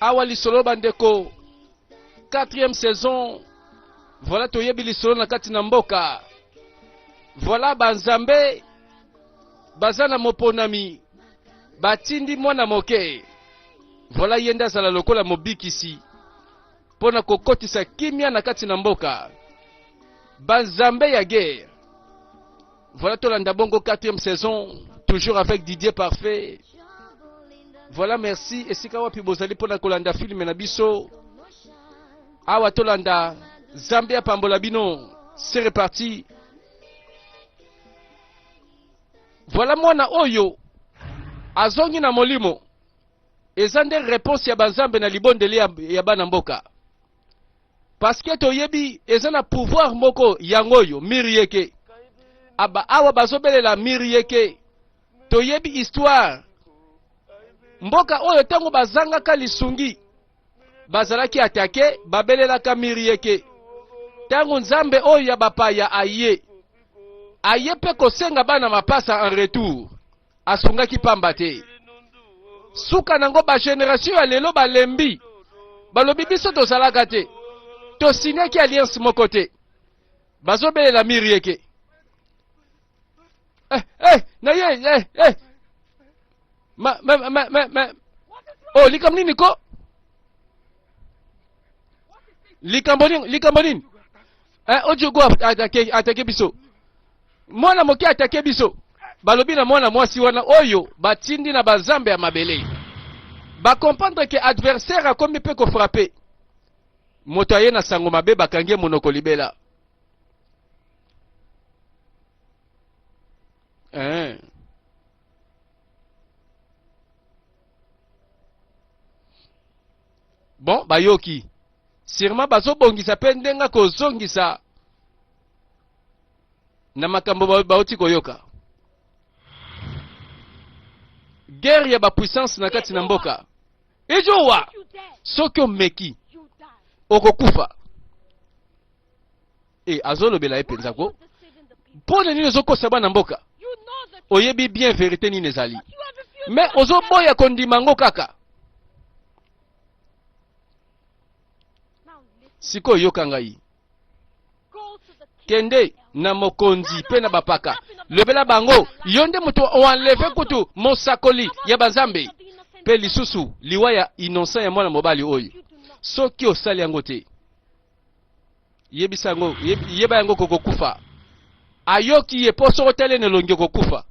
awa lisolo bandeko 4e saison. Voilà toyebi lisolo na kati na mboka. Voilà banzambe bazana moponami batindi mwana moke. Voilà yenda zala lokola mobikisi pona kokotisa kimia na kati na mboka. Banzambe ya guerre. Voilà tolanda bongo 4e saison, toujours avec Didier Parfait. Voilà, merci. Esika wapi bozali pona kolanda film na biso. Awa tolanda Zambia pambola bino. C'est reparti. Voilà mwana oyo azongi na molimo. Ezande réponse ya banzambe na libondeli ya bana mboka. Parce que toyebi ezana pouvoir moko yangoyo mirieke. Aba awa bazobelela mirieke. Toyebi histoire. Mboka oyo tango bazanga ka lisungi. Bazalaki atake babelela ka mirieke. Tango nzambe oyo ya bapaya aye. Aye pe kosenga bana mapasa en retour. Asungaki pamba te. Suka nango ba génération ya lelo balembi. Balobi biso tozalaka te. To signaki alliance moko te. Bazobelela mirieke. Oh, likambo nini ko? Likambo nini? Ojo go atake biso. Mwana moke atake biso. Balobi na mwana mwasi wana oyo batindi na bazambe ya mabele. Ba comprendre que adversaire a comme peut ko frapper. Moto aye na sango mabe bakange monoko libela. Bon, bayoki. Sûrement bazo bongisa pe ndenga ko zongisa. Na makambo bauti koyoka. Guerre ya ba puissance na kati na mboka. Ejowa. Sokyo meki. Okokufa. Azolo bela epenza ko. Pone nini ozokosa bana mboka. Oyebi bien vérité ni nezali. Mais ozo boya kondimango kaka. Siko yoka ngai. Kende na mokonzi pe na bapaka. Lebela bango. Yonde mutu oanleve kutu mosakoli ya bazambe. Pe lisusu liwaya innocent ya mwana mobali oyo. Soki osali yango te. Yebisa yango. Yeba yango kokokufa. Ayoki ye poso otele nelongi kokufa.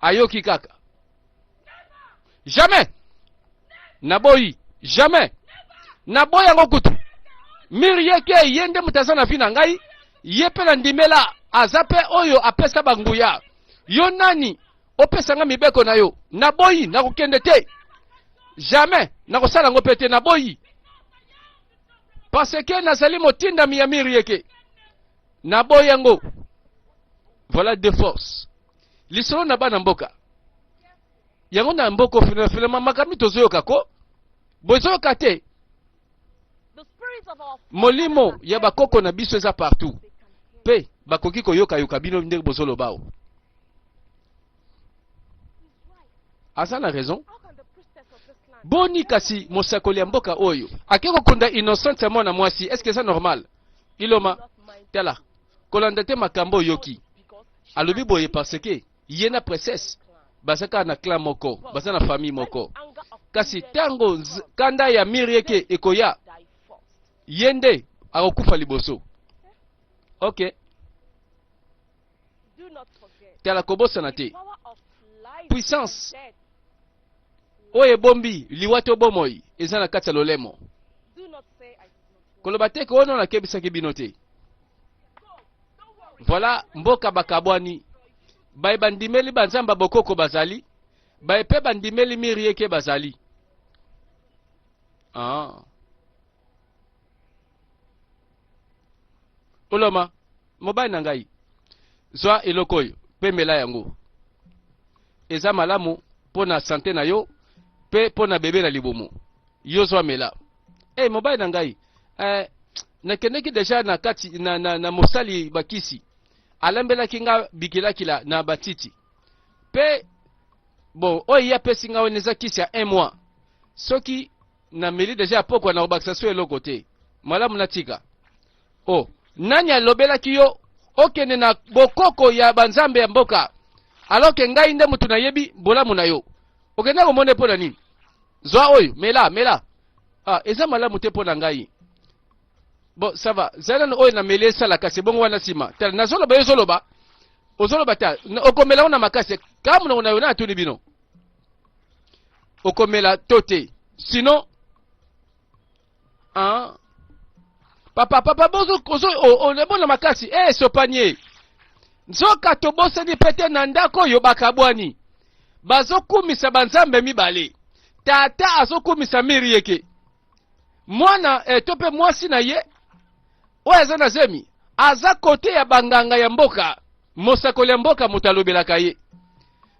Ayoki kaka. Jamais. Naboyi. Jamais. Naboyi yango kutu. Mirieke yende mutazana vina ngai. Yepe na ndimela. Azape oyo apesa banguya. Yo nani. Opesa nga mibeko na yo. Naboyi. Nakukende te. Jamais. Nakosala ngo pete naboyi. Parce que nazali motinda miya mirieke. Naboyi yango. Voilà de force. Lisolo na bana mboka. Yango na mboko finalement makami tozoyoka ko. Bozoyoka te. Molimo ya bakoko na biso eza partout. Pe bakoki koyoka yoka bino ndenge bozolo bao. Asa na raison. Boni kasi mosakoli ya mboka oyo. Akeko kunda innocente ya mwana mwasi. Est-ce que c'est normal? Iloma. Tela. Kolanda te makambo yoki. Alobi boye parce que yena princesse basaka na clan moko, basa na famille moko. Kasi tango kanda ya mirieke ekoya yende akokufa liboso. OK. Tala kobosa na te. Puissance oye bombi liwato bomoi ezana kati lolemo. Koloba te ko ono na kebisa kibinote. Voilà mboka bakabwani. Bae bandimeli banzamba bokoko bazali. Bae pe bandimeli mirieke bazali. Oloma, mobile na ngai. Zwa elokoyo, pe mela yango. Eza malamu pona santé na yo, pe pona bebe na libomo. Yo zwa mela. Mobile na ngai. Nakendeki deja na kati na mosali bakisi. Alambela kinga bikila kila na batiti. Pe bon, oya pesi nga weneza kisi ya 1 mois. Soki na meli deja poko na obakisa so eloko te malamu natika oh nani alobelaki yo okende na bokoko ya banzambe ya mboka alors que ngai nde mutu nayebi bolamu na yo okenda komone mpo na nini zwa oyo mela eza malamu te mpo na ngai bon ça va zana oyo na meli esalaka se bongo wana nsima tala nazoloba yo ozoloba ozoloba ta okomela ona makasi kama munongo na yo na atuni bino okomela to te sinon papa bozo olebona makasi sopanye nzoka tobosani pete na ndako oyo bakabwani bazokumisa banzambe mibale tata azokumisa miri yeke mwana to mpe mwasi na ye oyo aza na zemi aza kote ya banganga ya mboka mosakoli ya mboka moto alobelaka ye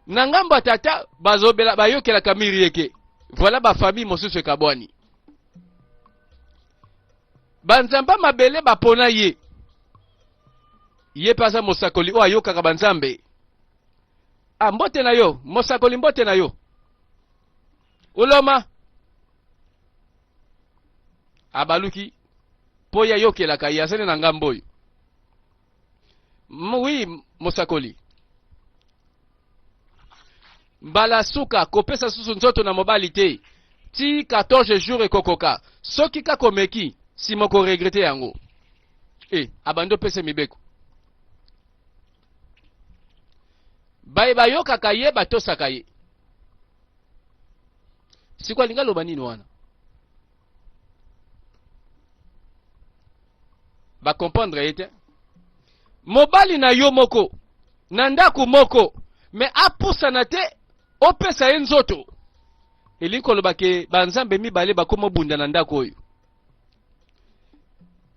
na ngambo ya tata bazobela bayokelaka miri yeke voilà bafamille mosusu ekabwani banzamba mabele bapona ye pasa mosakoli oyo ayokaka banzambe mbote na yo mosakoli mbote na yo uloma abaluki po ya yokelaka ye asene na ngambo oyo oui mosakoli mbala suka kopesa susu nzoto na mobali te ti 14 jours ekokoka soki kakomeki si moko regrete yango abando pese mibeko baye bayokaka ye batosaka ye sikwa linga loba nini wana bakomprendre ye te mobali na yo moko na ndako moko me apusana te opesa ye nzoto elingi koloba ke banzambe mibale bakoma bunda na ndako oyo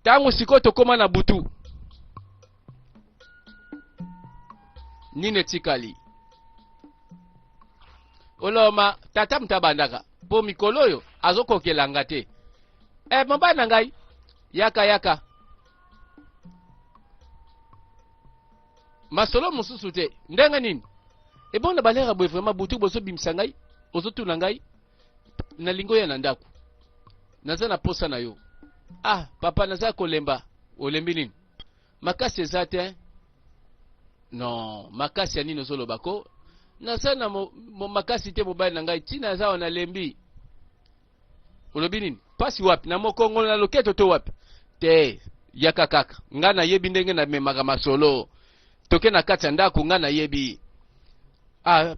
tango sikoyo tokoma na butu nini etikali oloma tata mutabandaka po mikolo oyo azokokelanga te mobali na ngai yaka masolo mosusu te ndenge nini ebona balera boye vraiment butu bozobimisa ngai ozotuna ngai na lingo ya na ndako naza na posa na yo papa naza kolemba olembi nini makasi eza te non makasi ya nini ozolobako naza na makasi te mobali na ngai ntina aza wana lembi olobi nini pasi wapi na mokongo na loketo to wapi te yaka kaka nga nayebi ndenge namemaka masolo toke na kati ya ndako nga nayebi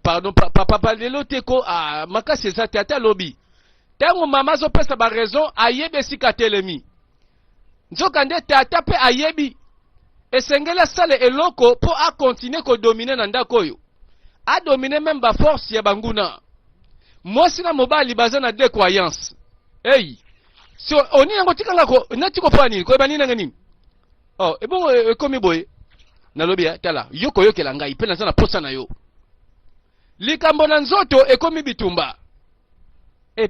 pardon papa lelo te ko makasi eza te ata lobi ntango mama azopesa baraison ayebi esika telemi nzoka nde tata mpe ayebi esengeli asala eloko mpo akontinue kodomine na ndako oyo adomine meme baforce ya banguna mwasi na mobali baza na décroyance so oni yango tikanga nati kopoa nini koyeba nini nange nini ebongo ekomi boye nalobi tala yo koyokela ngai mpe naza na posa na yo likambo na nzoto ekomi bitumba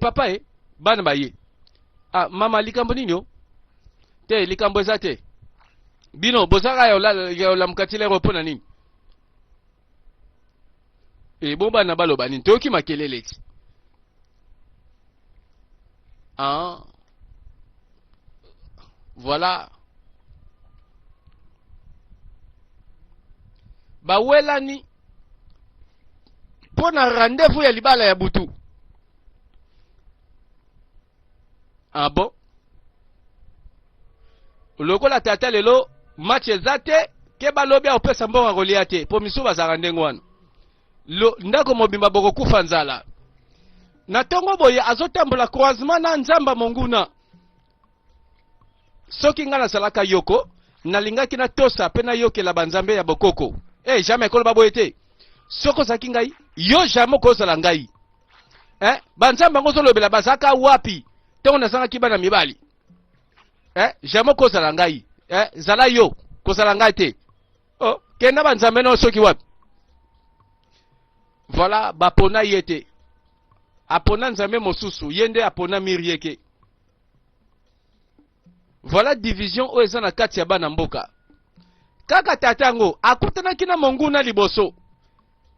papa bana baye mama likambo nini yo te likambo eza te bino bozaka ya olamukati lero mpo na nini bo bana baloba nini toyoki makelele ti voilà bawelani mpo na rendez-vous ya libala ya butu bon lokola tata lelo match eza te ke balobi akopesa mbongo kolia te mpo misu bazalaka ndenge wana ndako mobimba bokokufa nzala na ntongo boye azotambola croisement na nzamba monguna soki nga nazalaka yoko nalingaki natosa mpe nayokela banzambe ya bokoko jamais ekoloba boye te soki ozalaki ngai yo jamais okozala ngai banzambe yango ozolobela bazalaka wapi ntongo nazangaki bana mibali jamais okozala ngai zala yo kozala ngai te kenda banzambe nao soki wapi voilà bapona ye te apona nzambe mosusu ye nde apona miri yeke voilà division oyo eza na kati ya bana mboka kaka tata yango akutanaki na monguna liboso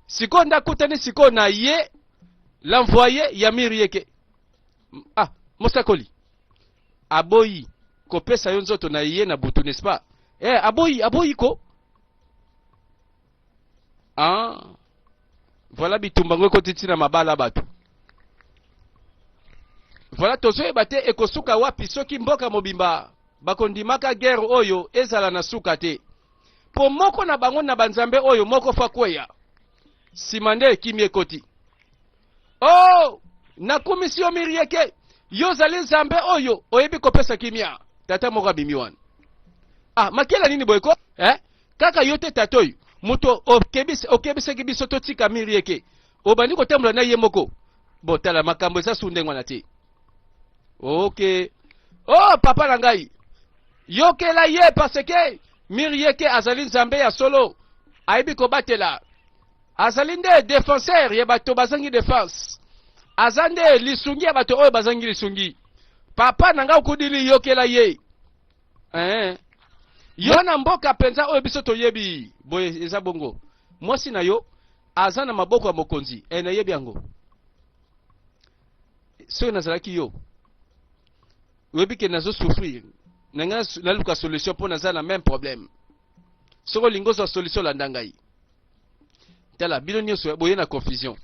sikoyo nde akutani sikoyo na ye l'envoyé ya miri yeke mosakoli aboyi kopesa yo nzoto na ye na butu, n'est-ce pas? Aboyi ko. Ah, voilà bitumbango ko titina mabala batu. Voilà tozoyeba te ekosuka wapi soki mboka mobimba bakondimaka guerre oyo ezala na suka te. Po moko na bango na banzambe oyo moko fa kweya. Simande ekimi ekoti. Oh, na komisio mirieke yo zali nzambe oyo oyebi kopesa kimia. Tata moko abimi wana. Ah, makela nini boyeko? Kaka yote tata oyo muto okebiseki biso totika mirieke. Obandi kotambola na ye moko. Botala makambo eza sunde ngwana te. Ok. Oh, papa na ngai. Yokela ye parce que mirieke azali nzambe ya solo. Aibi kobatela. Azali nde défenseur ya bato bazangi défense. Azande lisungi ya bato oyo bazangi lisungi. Papa na ngai okudili yokela ye. Yo na mboka penza oyo biso toyebi. Boye eza bongo. Mwasi na yo azana maboko ya mokonzi. Na yebi yango. So nazalaki yo. Webi ke nazo souffrir. Nanga naluka solution po naza na même problème. Soko lingozo solution la ndangai. Tala bino nyonso boye na confusion.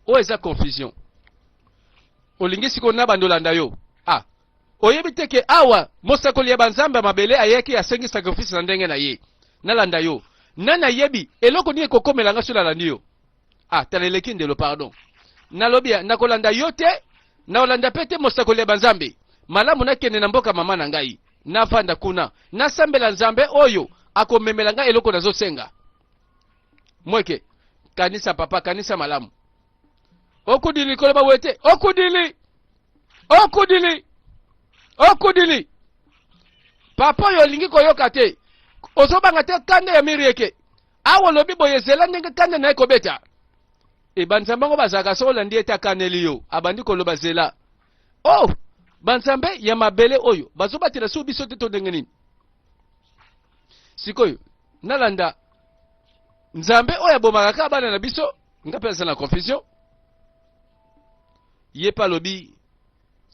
O eza confusion. Olingi siko na bandolanda yo. Oyebi teke awa mosakoli ya banzambe mabele ayeki asengi sacrifice na ndenge na ye. Nalanda yo. Nana yebi eloko ni ekokomela nga sula landi yo. Taleleki ndelo pardon. Nalobia nakolanda yo te, naolanda pete mosakoli ya banzambe. Malamu nakende na mboka mama na ngai. Nafanda kuna. Nasambela nzambe oyo akomemela nga eloko nazosenga. Mweke kanisa papa kanisa malamu. Okudili koloba wete. Okudili. Papa yo lingi koyoka te. Ozobanga te kande ya mirieke. Awo lobi boye zela ndenge kande na ekobeta. Banzambango bazaka so landi eta kaneli yo. Abandi koloba zela. Oh, banzambe ya mabele oyo bazobatela su biso te to ndenge nini. Sikoyo nalanda nzambe oyo bomaka bana na biso ngapesa na confusion. Ye pa lobi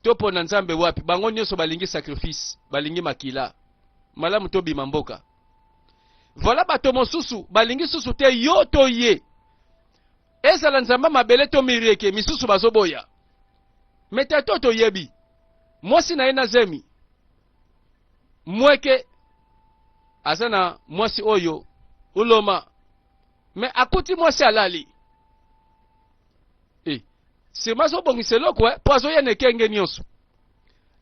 topo na nzambe wapi bango nyonso balingi sacrifice, balingi makila. Malamu to bima mboka. Voilà bato mosusu balingi susu te yo to ye. Ezala nzamba mabele to mirieke misusu bazoboya. Metato to yebi. Mwasi na ena zemi. Mweke azana mwasi oyo uloma. Me akuti mwasi alali. Si mazo bongiselo kwe poazo ye nekenge nyonso.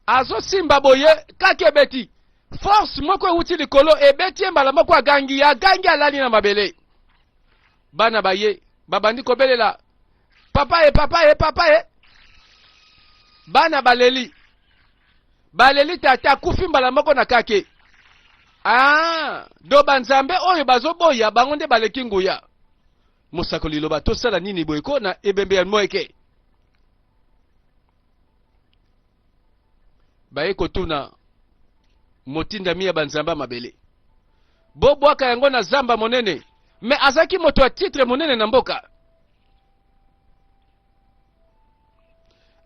Azo simba boye kake beti. Force moko uti likolo ebeti mbala moko agangi alali na mabele. Bana baye babandi kobelela. Papa e. Bana baleli. Baleli tata kufi mbala moko na kake. Do banzambe oyo bazoboya bango nde baleki nguya. Mosakoli loba tosala nini boyeko na ebembe ya mweke. Baye kotuna motinda miya banzamba mabele. Bobwaka yango na zamba monene. Me azaki moto wa titre monene na mboka.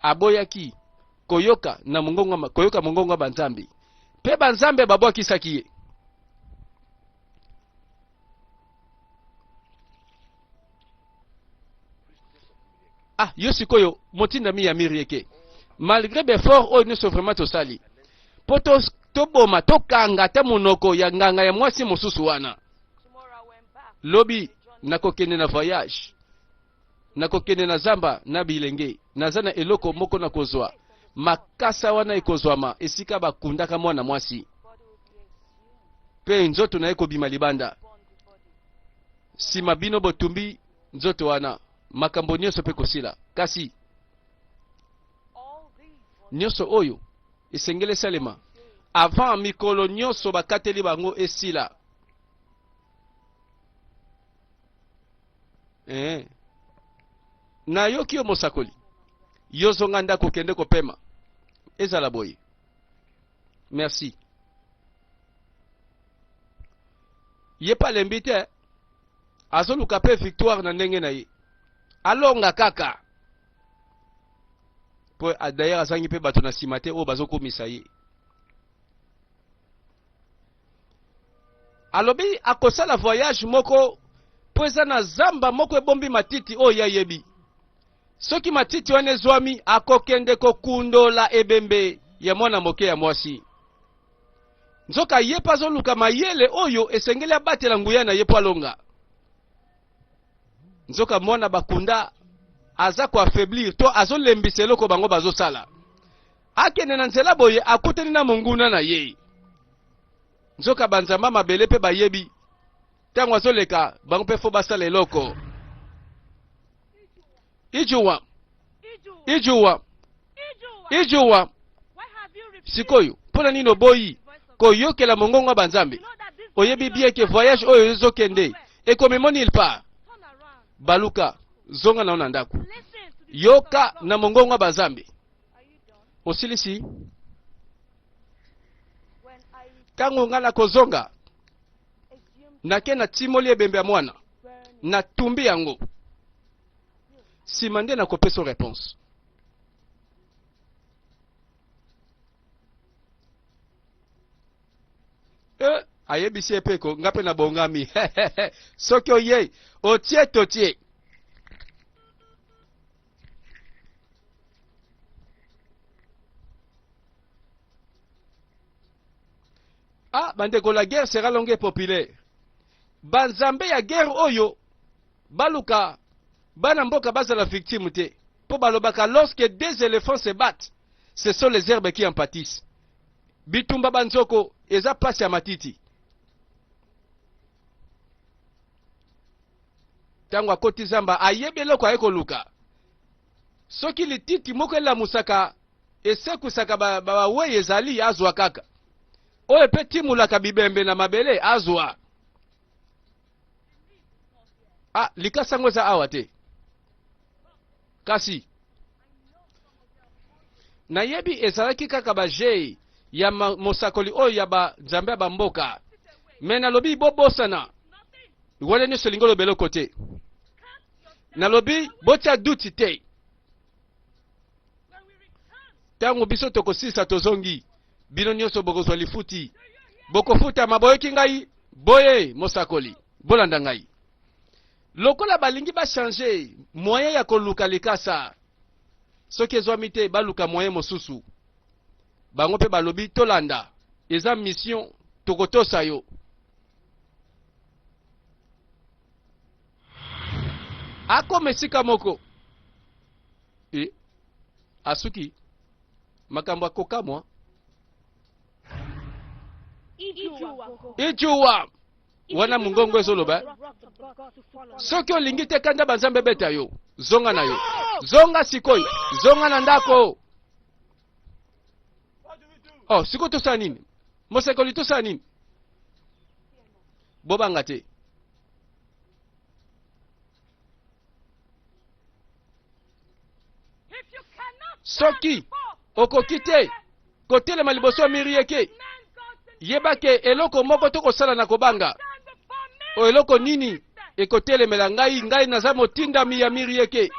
Aboyaki koyoka na mongongo koyoka mongongo banzambi. Pe banzambe babwaki sakiye. Yosikoyo motinda miya mirieke. Malgré l'effort oyo nyonso vraiment tosali. Po toboma tokanga te monoko ya nganga ya mwasi mosusu wana. Lobi nakokende na voyage. Nakokende na zamba na bilenge. Nazana eloko moko na kozwa. Makasa wana ekozwama esika bakundaka mwana mwasi. Pe nzoto na ekobima libanda. Sima bino botumbi nzoto wana. Makambo nyonso pe kosila. Kasi nyonso oyo esengele salema avant mikolo nyonso bakateli bango esila. Na yoki yo mosakoli yozonga ndako kende kopema ezala boye. Merci. Ye pa lembi te azoluka pe victoire na ndenge na ye. Alonga kaka po d'ailleurs azangi pe bato na simate o bazokomisa ye. Alobi akosala voyage moko po eza na zamba moko ebombi matiti oyo yayebi. Soki matiti wana ezwami akokende kokundola ebembe ya mwana moke ya mwasi. Nzoka ye pa azoluka mayele oyo esengeli abatela nguya na ye po alonga. Nzoka mwana bakunda aza ko affaiblir to azolembisa eloko bango bazosala. Akende na nzela boye akutani na monguna na ye. Nzoka banzamba mabele pe bayebi tango azoleka bango pe fo basala eloko. Ijuwa sikoyo pona nino boyi koyokela mongongo banzambe oyebi bien ke voyage oyo ezokende ekomemoni il part baluka zonga na ndako yoka na mongongo banzambe osilisi tango ngala kozonga nake na timoli ebembe ya mwana na tumbi yango simande na kopesa réponse. Ayebisi epeko ngape na bongami soki oye otie totie. Bandeko, la guerre sera longue et populaire. Banzambe ya guerre oyo baluka bana mboka baza la victime te po balobaka lorsque deux éléphants se battent ce sont les herbes qui en pâtissent. Bitumba banzoko eza place ya matiti. Tango akoti zamba ayebi eloko ayeko luka. Soki lititi moko elamusaka esekusaka bawe ezali azwa kaka. Oyo pe timulaka bibembe na mabele azwa. Likasa ngo eza awa te. Kasi nayebi ezalaki kaka baje ya mosakoli oyo ya banzambe ya bamboka. Me nalobi bobosana wana nyonso lingo lobeloko te. Nalobi botia duti te. Tango biso tokosisa tozongi bino nyonso bokozwa lifuti bokofuta maboyoki ngai boye mosakoli bolanda ngai. Lokola balingi ba changer moyen ya koluka likasa soki ezwami te baluka moyen mosusu bango pe balobi tolanda eza mission tokotosa yo. Ako mesika moko asuki makambo akokamwa ijuwa wana mungongo ezoloba soki olingi te kanda banzambe beta yo zonga na yo zonga sikoyo zonga na ndako. Siko tosala nini mosekoli tosala nini bobanga te. Soki okoki te kotelema liboso ya miri yeke yebake eloko moko tokosala na kobanga o eloko nini ekotelemela ngai naza motindami ya miri yeke.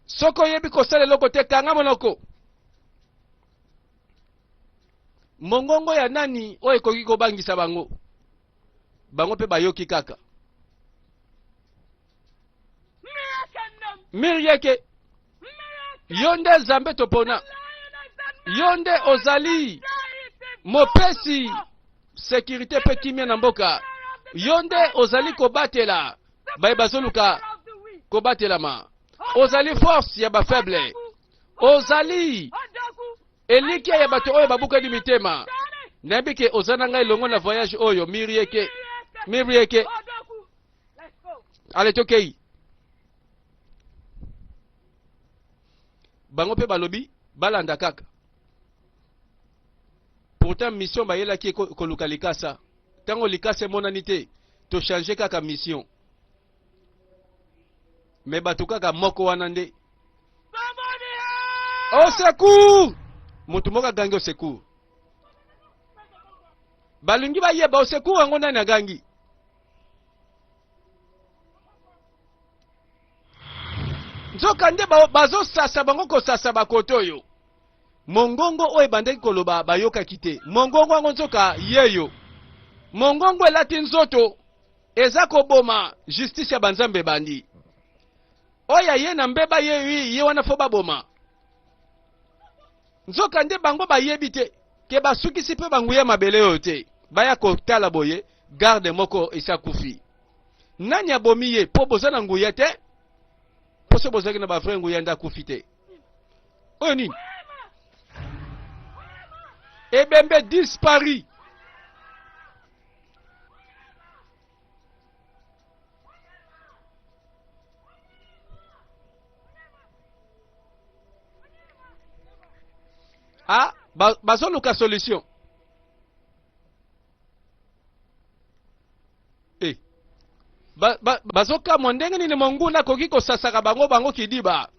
Soko yebi kosala eloko te kanga monoko. Mongongo ya nani o ekoki kobangisa bango bango pe bayoki kaka. Miri yeke yonde zambe topona yonde ozali mopesi sécurité pe kimia na mboka yonde ozali kobatela baye bazoluka kobatelama ozali force ya ba faible ozali elikia ya bato oyo babukani mitema nayebi ke ozana ngai longo na voyage oyo miri yeke ale tokei bango pe balobi balanda kaka. Pourtant mission bayelaki koluka likasa tango likasa monani te to changer kaka mission me bato kaka moko wana nde au secours mutu moko agangi au secours balingi bayeba au secours yango nani agangi. nzoka nde bazosasa bango kosasa bakoto oyo. Mongongo oyo ebandaki koloba bayokaki te. Mongongo yango nzoka yeyo. Mongongo elati nzoto eza koboma justice ya banzambe bandi. Oya ye na mbeba ye wana fo baboma. Nzoka nde bango bayebi te ke basukisi pe banguya mabele oyo te. Baya kotala boye garde moko isakufi. Nani abomi ye po boza na nguya te? Po se bozaki na ba frère nguya nda kufi te. Oyo nini? Ebembe dispari. Ah, bazoluka solution. Bazoka mondenge nini monguna koki kosasaka bango kidiba.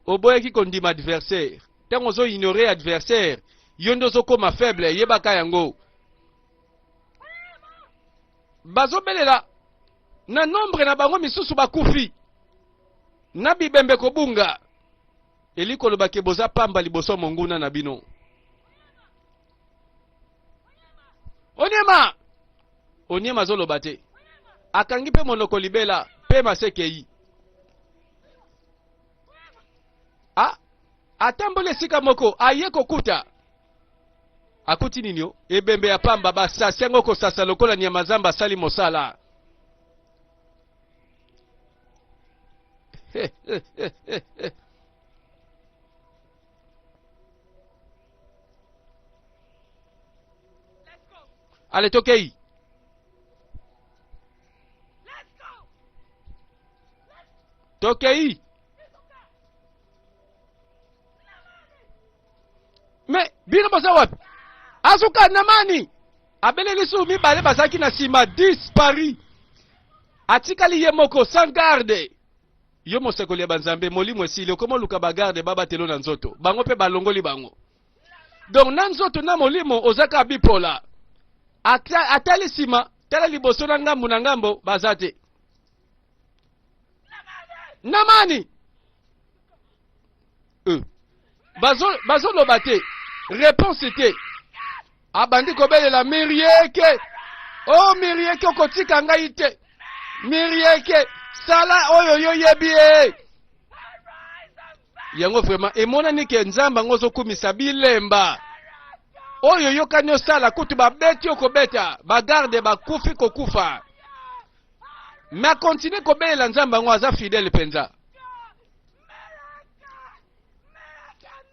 Oboyeki kondima adversaire. Tango zo ignorer adversaire, yondo zo koma faible yebaka yango. Bazobelela na nombre na bango misusu bakufi. Na bibembe kobunga. Eliko lobake boza pamba liboso monguna na bino. Onyema zo lobate. Akangi pe monoko libela pe masekei. Atambole sika moko aye kokuta. Akuti ninyo ebembe ya pamba basasi yango kosasa lokola nyama zamba sali mosala. Allez tokei. Tokei. Mais bino baza wapi? Azuka namani. Abele lisu mi bale bazaki na sima dispari. Atikali ye moko sans garde. Yo mosekoli ya banzambe molimo esili komo luka bagarde baba telo na nzoto. Bango pe balongoli bango. Donc na nzoto na molimo ozaka bipola. Atali sima tala liboso na ngambo bazate. Namani. Bazo lobate. Réponse était. Abandi kobele la mirieke. Oh mirieke okotika ngai te. Mirieke sala oyo yo yebie. Yango vraiment emona nike nzamba ngozo kumisa bilemba. Oyo yo kanyo sala kutu babeti okobeta. Bagarde bakufi kokufa. Ma continue kobele la nzamba ngo aza fidèle penza.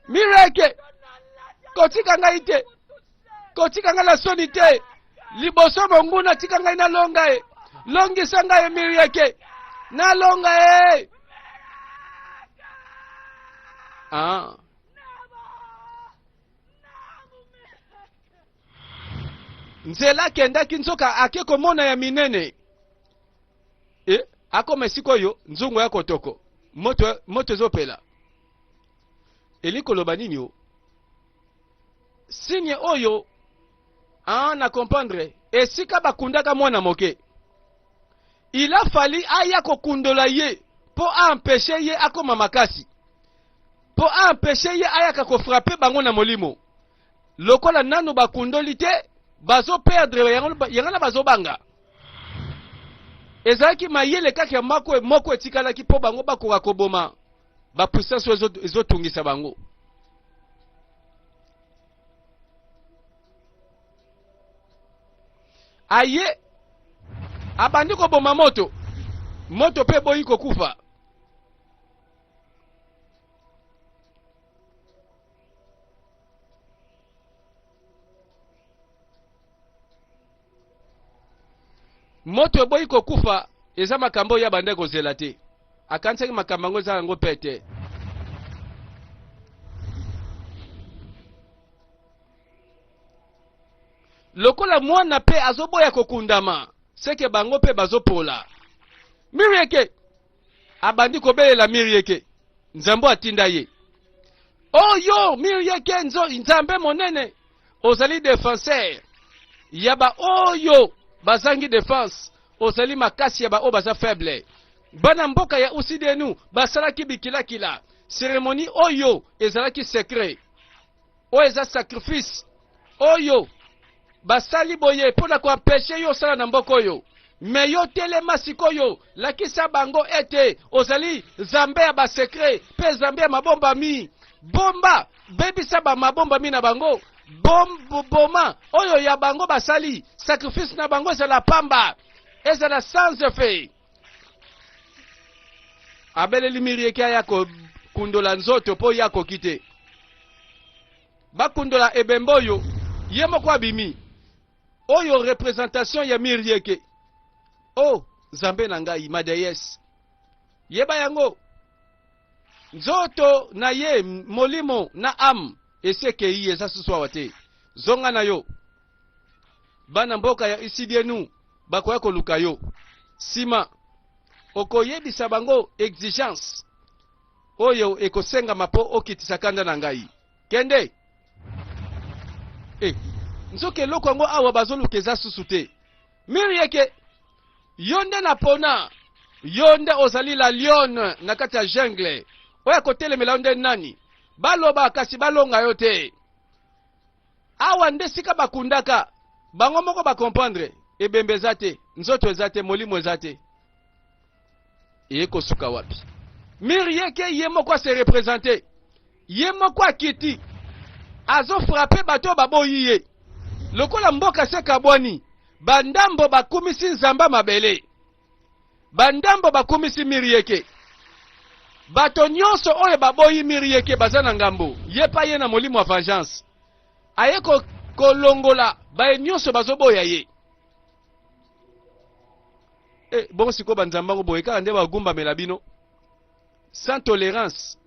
Mirieke. Kotika ngai te. Kotika ngai la soni te. Liboso monguna tika ngai na longa e. Longisa ngai mirieke. Na longa e. Nzela kenda kinsoka ake komona ya minene. Ako mesiko yo nzungu ya kotoko. Moto zopela. Eliko lobanini yo. Signe oyo na comprendre esika bakundaka mwana moke. Il a fallu aya kokundola ye po empêcher ye akoma makasi. Po empêcher ye aya kako frapper bango na molimo. Lokola nanu bakundoli te bazo perdre yangana bazo banga. Ezaki mayele kaka moko etikala ki po bango bakoka koboma. Ba puissance ezotungisa bango. Aye abandi koboma moto pe boyi kokufa. Moto boyi kokufa eza makambo ya bande kozela te. Akansaki makambo ngo za ngo pete. Lokola mwana pe azoboya kokundama seke bango pe bazopola. Mirieke abandi kobelela mirieke nzambo atinda ye. Oh yo mirieke nzambe monene ozali défenseur yaba oyo bazangi défense ozali makasi yaba o baza faible. bana mboka ya usidenu basalaki bikilakila cérémonie oyo ezalaki secret oyo eza sacrifice oyo basali boye mpona koampeshe yo osala na mboka oyo. Me yo telema sikoyo lakisa bango ete ozali zambe ya basekre pe zambe ya mabombami. Bomba bebisa ba mabombami na bango boma oyo ya bango basali sacrifice na bango ezala pamba ezala sans effet. Abeleli Mirieke ya kundola nzoto po ya kokite bakundola ebemboyo ye moko abimi oyo représentation ya Mirieke. Oh, Zambe na ngai madeyes. Yeba yango. Nzoto na ye molimo na am eseke iye sasuswa wate. Zonga na yo. Bana mboka ya isidienu bakoya koluka yo. Sima okoyebisa bango exigence oyo ekosenga mapo okitisa kanda na ngai. Kende. Nzoke loko yango awa bazoluka eza susu te. Mirieke yonde na pona yonde ozali la lion na kati ya jungle oya kotelemela yonde nani baloba kasi balonga yo te awa nde sika bakundaka bango moko bakomprendre ebembe eza te nzoto eza te molimo eza te eye kosuka wapi. Mirieke ye moko ase représente ye moko akiti azofrape bato baboyi ye lokola mboka se kabwani. Bandambo bakumisi nzamba mabele. Bandambo bakumisi Mirieke. Bato nyonso oyo baboyi Mirieke bazana ngambo. Yepa ye na molimo wa vengeance. Aye kolongola baye nyonso bazoboya ye. Bon siko banzambango boye kaka nde bagumba melabino. Sans tolérance.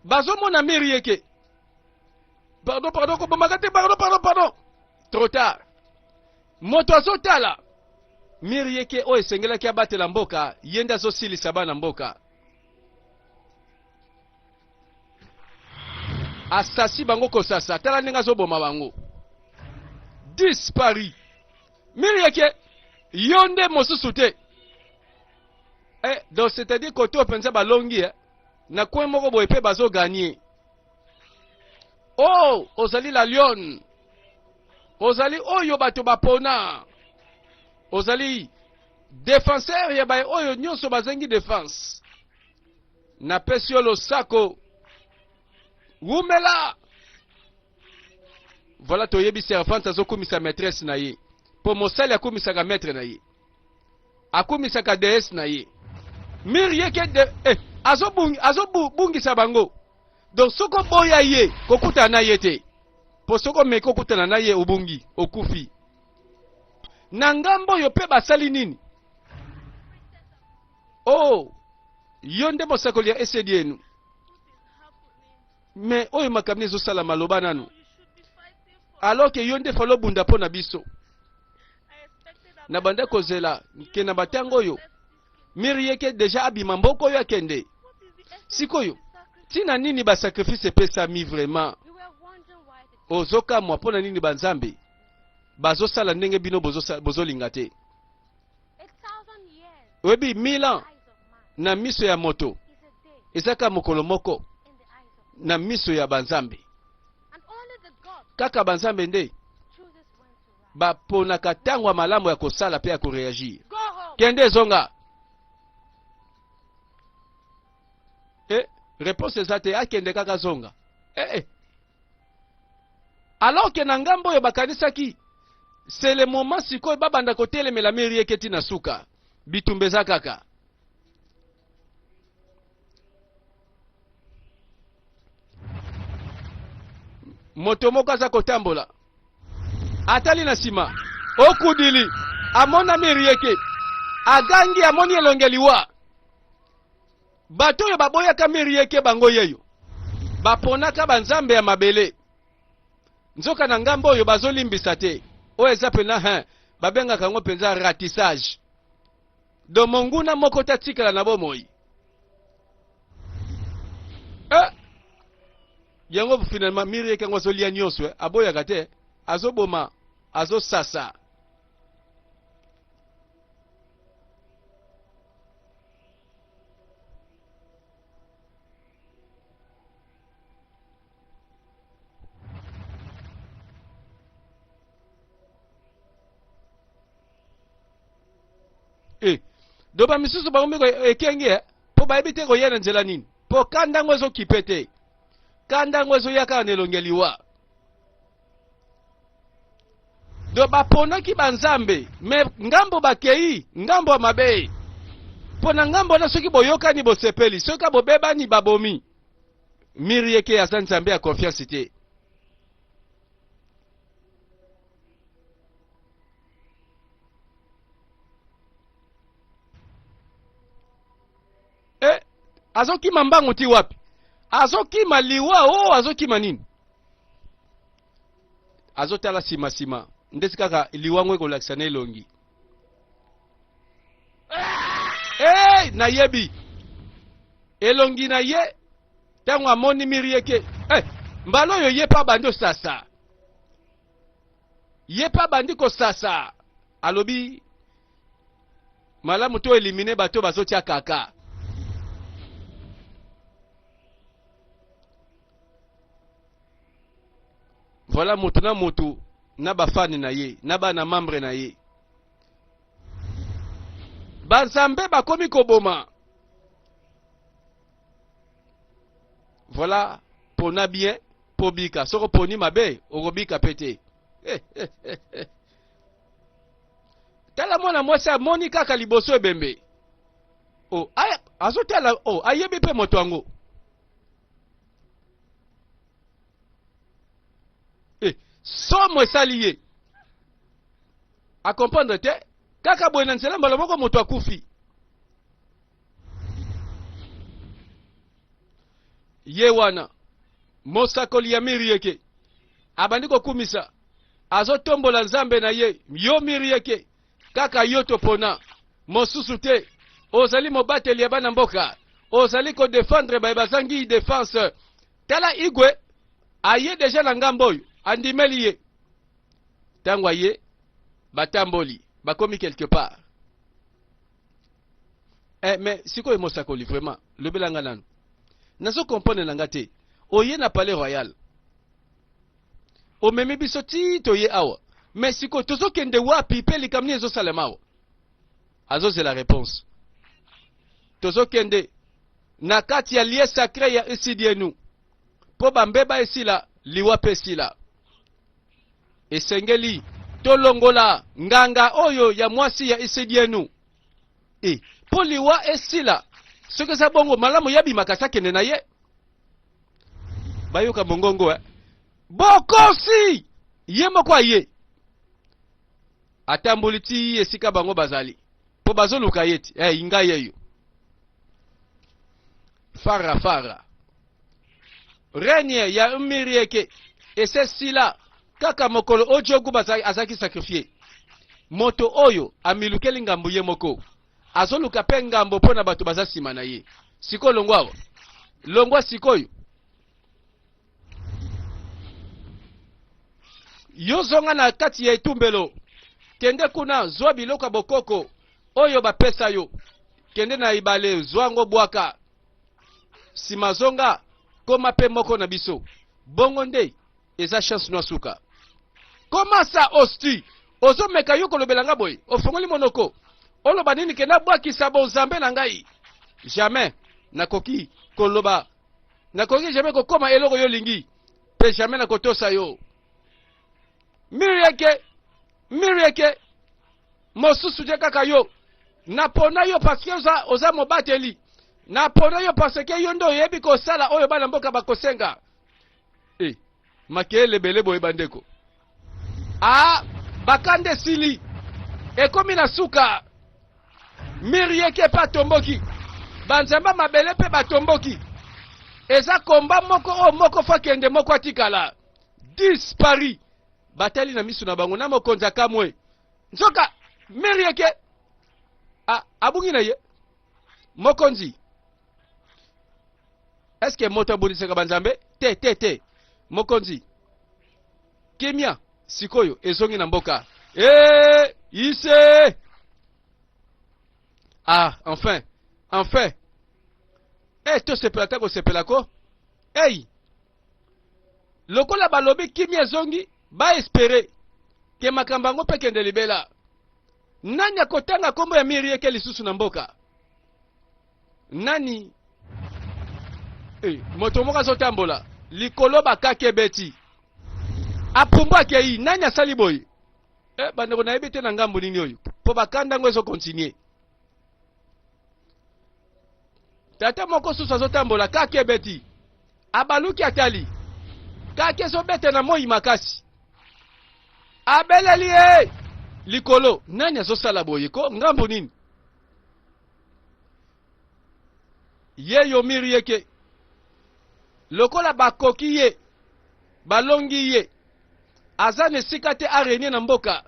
Bazomona Mirieke. Pardon, pardon. Trop tard. Moto azotala. Mirieke o esengela ki abatela mboka, yenda zo silisa bana mboka. Asasi bango kosasa, tala ndenge azoboma bango. Dispari. Mirieke yonde mosusu te. Donc c'est-à-dire kote openza balongi na kwen moko boye pe bazo gagner. Oh, ozali la lion. Ozali oyo bato bapona. Ozali défenseur ya baye oyo nyonso bazengi défense. Na pesi yo losako. Wumela. Voilà toyebi servante azokumisa maîtresse na ye. Po mosali akumisaka maître na ye. Akumisaka déesse na ye. Mirieke de azobungisa bango. Donc soko boya ye kokuta na ye te. Po soko me kokuta na ye ubungi okufi. Na ngambo yo pe basali nini? Oh, yonde mosakoli ya esedienu. Mais oyo makamni ezosala maloba nanu. Alors que yonde falo bunda po na biso. Na banda kozela ke na batango oyo. Mirieke deja abima mboko yo akende. Sikoyo. Tina nini ba sacrifice pesa mi vraiment. Ozoka mwa pona nini banzambe. Bazosala ndenge bino bozolinga te. Webi 1000 ans na miso ya moto. Ezaka mokolo moko na miso ya banzambe. Kaka banzambe nde baponaka tangwa malamu ya kosala pe ya koreagir. Kende zonga. Réponse ezate akende kaka zonga. Alors que na ngambo yo bakanisaki c'est le moment sikoyo babanda kotelemela Mirieke tina suka bitumbeza kaka. Moto moko aza kotambola atali na sima okudili amona Mirieke agangi amoni elongeliwa bato yo baboyaka Mirieke bango yeyo baponaka banzambe ya mabele nzoka na ngambo oyo bazolimbisa te oyo eza pena babengaka ngo penza ratissage do monguna moko tatikala na bomoi yango finalement Mirieke ngo azolia nyonso aboyaka te azoboma azosasa do ba misusu ba umiko ekenge po ba ebite ko yena nzela nini po kanda ngwezo kipete kanda ngwezo yaka nelongeliwa do ba pona ki banzambe me ngambo bakei ngambo mabe pona ngambo na soki boyoka ni bosepeli soka bobeba ni babomi mirieke ya nzambe ya confiance te azokima mbangu ti wapi azokima liwa azokima nini azotala sima ndesi kaka liwa ngwe kolakisa na elongi nayebi elongi na ye ntango amoni mirieke mbala oyo ye pa bandi osasa ye pa bandi kosasa alobi malamu to elimine bato bazotia kaka voilà mutu na mutu na bafani na ye na bana membre na ye banzambe bakomi koboma voilà pona bien pobika soko poni mabe okobika pete tala mwana mwasi amoni kaka liboso ebembe azotala ayebi mpe moto yango somo esali ye akomprendre te kaka boye na nzela mbala moko moto akufi ye wana mosakoli ya mirieke abandi kokumisa azotombola nzambe na ye yo mirieke kaka yo topona mosusu te ozali mobateli ya bana mboka ozali kodefendre baye bazangi defense tala igwe aye deja na ngambo oyo andimeli ye ntango aye batamboli bakomi quelque part mais sikoyo mosakoli vraiment lobelanga nanu nazo comprendre nanga te oye na palais royal omemi biso ti toye awa mais sikoyo tozokende wapi mpe likamni ezosalema awa azozela réponse tozokende na kati ya lieu sacré ya esidi enu mpo bambeba esila liwa mpe esila esengeli tolongola nganga oyo ya mwasi ya esidi enu mpo liwa esila soki eza bongo malamu yabimaka sakende na ye bayoka mongongo bokosi ye moko aye atamboli ti esika bango bazali mpo bazoluka ye ti inga yeyo fara renie ya mirieke esesila kaka mokolo ojogu azaki sakrifie moto oyo amilukeli ngambo ye moko azoluka pe ngambo mpona bato baza nsima na ye sikoyo longwa longwa sikoyo yozonga na kati ya etumbelo kende kuna zwa biloko ya bokoko oyo bapesa yo kende na ibale zwango bwaka nsima zonga koma pe moko na biso bongo nde eza chance no suka koma sa osti ozomeka yo kolobelanga boye ofongoli monoko oloba nini kenda bwakisa bonzambe na ngai jamais nakoki koloba nakoki jamais kokoma eloko yo lingi pe jamais nakotosa yo mirieke mosusu te kaka yo napona yo paske oza mobateli napona yo paske yo nde oyebi kosala oyo bana mboka bakosenga makele ebele boye bandeko bakande sili ekomi na suka mirieke pe atomboki banzamba mabele mpe batomboki eza komba moko o moko fakende moko atikala dispari batali na misu na bango na mokonzi akamwe nzoka mirieke abungi na ye mokonzi eske moto abulisaka banzambe te mokonzi kimia sikoyo ezongi na mboka ise enfin tosepela ta kosepela ko lokola balobi kimia ezongi baespere ke makambo yango mpe kende libela Nani akotanga kombo ya Mirieke lisusu na mboka? Nani? Moto moko azotambola likolo bakake beti. Apumba kei nani asali boy? Bandeko na yebite na ngambo nini oyo? Po bakanda ngo ezo continuer. Tata moko susu azotambola kake beti. Abaluki atali. Kake zo bete na moi makasi. Abeleli likolo nani azosala boye ko ngambo nini? Yeyo Mirieke lokola bakoki ye balongi ye azane sikate arenie na mboka.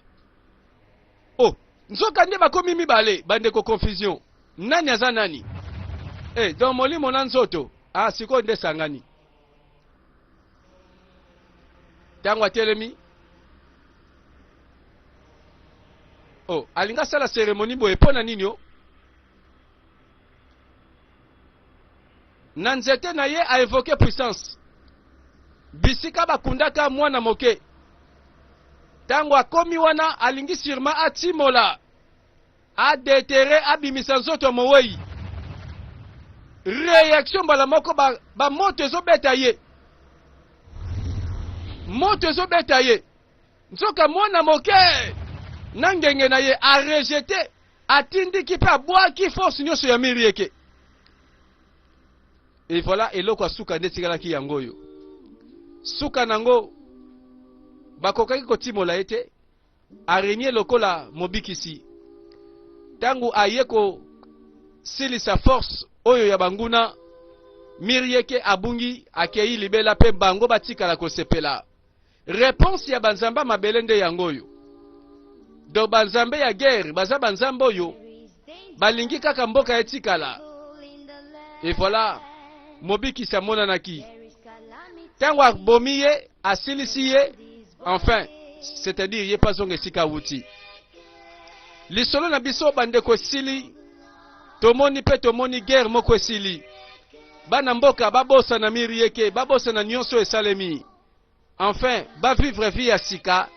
Oh, nzoka nde bakomi mibale bandeko confusion. Nani aza nani? Don molimo na nzoto. Siko nde sangani. Tango atelemi. Oh, alinga sala cérémonie boye pona nini yo? Nanzete na ye a évoqué puissance. Bisika bakundaka mwana moke. Tango akomi wana alingi sirma atimola. A déterré abimisa nzoto mowei. Réaction bala moko ba moto ezo beta ye. Moto ezo beta ye. Nzoka mwana moke. Nangenge na ye a rejeté. Atindiki pe abwaki force nyonso ya Mirieke. Et voilà, eloko suka nde tikalaki yango yo. Suka nango bakokaki kotimola ete arenie lokola mobikisi. Tangu ayeko silisa force oyo ya banguna Mirieke abungi akei libela pe bango batikala kosepela. Réponse ya banzamba mabelende yango yo. Do banzambe ya guerre baza banzambo yo balingi kaka mboka etikala. Et voilà, mobikisi amonanaki. Tango abomiye asilisiye, enfin, c'est-à-dire ye pasonge sika wuti. Lisolo na biso bandeko sili, tomoni pe tomoni guerre moko sili. Bana mboka babosa na Mirieke, babosa na nyonso esalemi. Enfin, ba vivre vie ya sika,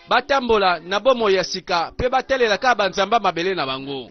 batambola na bomo ya sika, pe batelela ka banzamba mabele na bango.